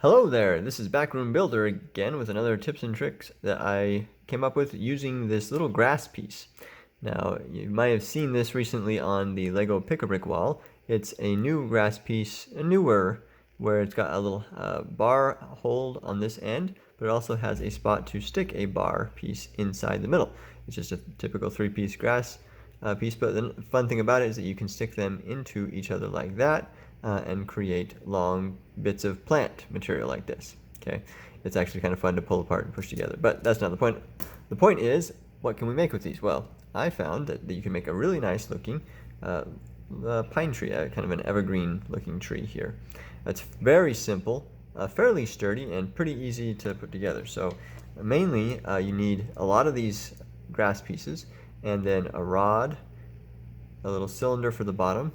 Hello there, this is Backroom Builder again with another tips and tricks that I came up with using this little grass piece. Now, you might have seen this recently on the Lego Pick-a-Brick wall. It's a new grass piece, a newer, where it's got a little bar hold on this end, but it also has a spot to stick a bar piece inside the middle. It's just a typical three-piece grass piece, but the fun thing about it is that you can stick them into each other like that. And create long bits of plant material like this. Okay, it's actually kind of fun to pull apart and push together, but that's not the point. The point is, what can we make with these? Well, I found that you can make a really nice looking pine tree, kind of an evergreen looking tree here. It's very simple, fairly sturdy, and pretty easy to put together. So mainly you need a lot of these grass pieces, and then a rod, a little cylinder for the bottom,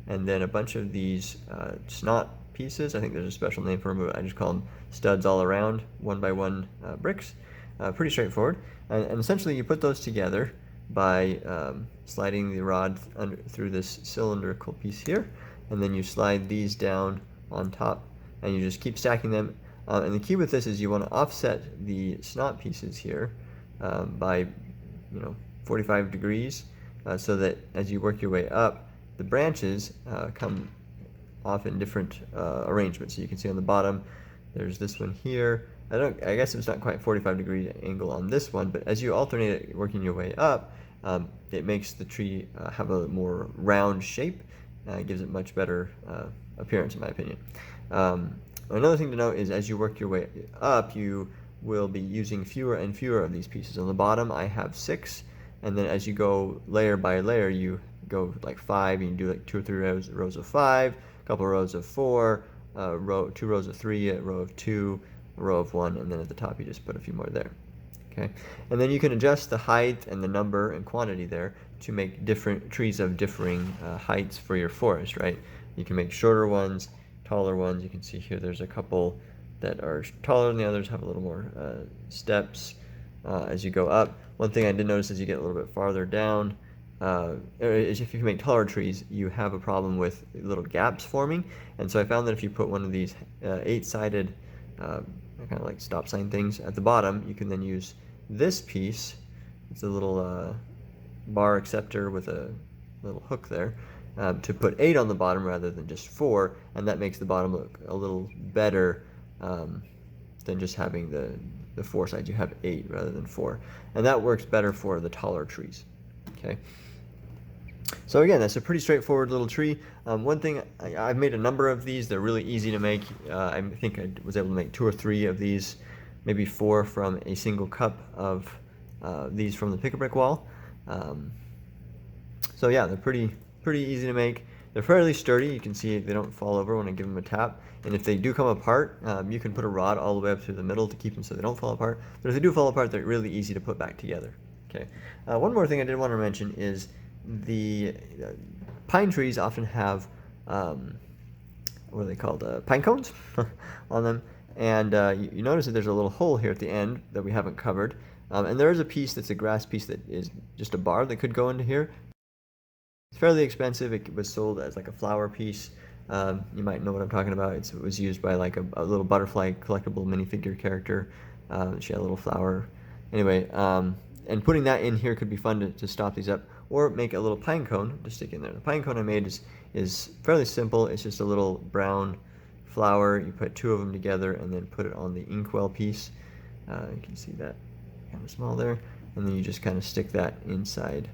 and then a bunch of these snot pieces. I think there's a special name for them, but I just call them studs all around, 1x1 bricks. Pretty straightforward. And essentially you put those together by sliding the rod through this cylindrical piece here, and then you slide these down on top, and you just keep stacking them. And the key with this is you want to offset the snot pieces here by 45 degrees, so that as you work your way up, the branches come off in different arrangements. So you can see on the bottom, there's this one here. I guess it's not quite 45-degree angle on this one, but as you alternate it, working your way up, it makes the tree have a more round shape. It gives it much better appearance, in my opinion. Another thing to note is as you work your way up, you will be using fewer and fewer of these pieces. On the bottom, I have 6, and then as you go layer by layer, you go like 5, and you do like 2 or 3 rows of 5, a couple of rows of 4, 2 rows of 3, a row of 2, a row of 1, and then at the top you just put a few more there. Okay, and then you can adjust the height and the number and quantity there to make different trees of differing heights for your forest, right? You can make shorter ones, taller ones. You can see here there's a couple that are taller than the others, have a little more steps as you go up. One thing I did notice as you get a little bit farther down, is if you make taller trees, you have a problem with little gaps forming. And so I found that if you put one of these 8-sided kind of like stop sign things at the bottom, you can then use this piece. It's a little bar acceptor with a little hook there, to put 8 on the bottom rather than just 4, and that makes the bottom look a little better than just having the 4 sides. You have 8 rather than 4, and that works better for the taller trees. Okay. So again, that's a pretty straightforward little tree. One thing, I've made a number of these. They're really easy to make. I think I was able to make 2 or 3 of these, maybe 4 from a single cup of these from the Pick-a-Brick wall. So yeah, they're pretty easy to make. They're fairly sturdy. You can see they don't fall over when I give them a tap. And if they do come apart, you can put a rod all the way up through the middle to keep them so they don't fall apart. But if they do fall apart, they're really easy to put back together. Okay. One more thing I did want to mention is the pine trees often have what are they called? Pine cones on them, and you notice that there's a little hole here at the end that we haven't covered, and there is a piece that's a grass piece that is just a bar that could go into here. It's fairly expensive. It was sold as like a flower piece. You might know what I'm talking about. It was used by like a little butterfly collectible minifigure character. She had a little flower. Anyway, and putting that in here could be fun to stop these up, or make a little pine cone to stick in there. The pine cone I made is fairly simple. It's just a little brown flower. You put 2 of them together and then put it on the inkwell piece. You can see that kind of small there, and then you just kind of stick that inside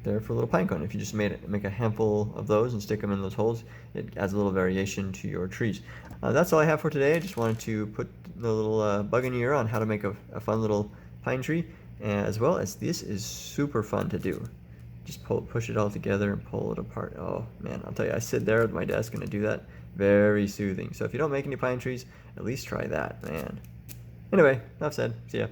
there for a little pine cone. If you just make a handful of those and stick them in those holes, it adds a little variation to your trees. That's all I have for today. I just wanted to put the little bug in your ear on how to make a fun little pine tree, as well as this is super fun to do. Just push it all together and pull it apart. Oh man, I'll tell you, I sit there at my desk and I do that. Very soothing. So if you don't make any pine trees, at least try that, man. Anyway, enough said. See ya.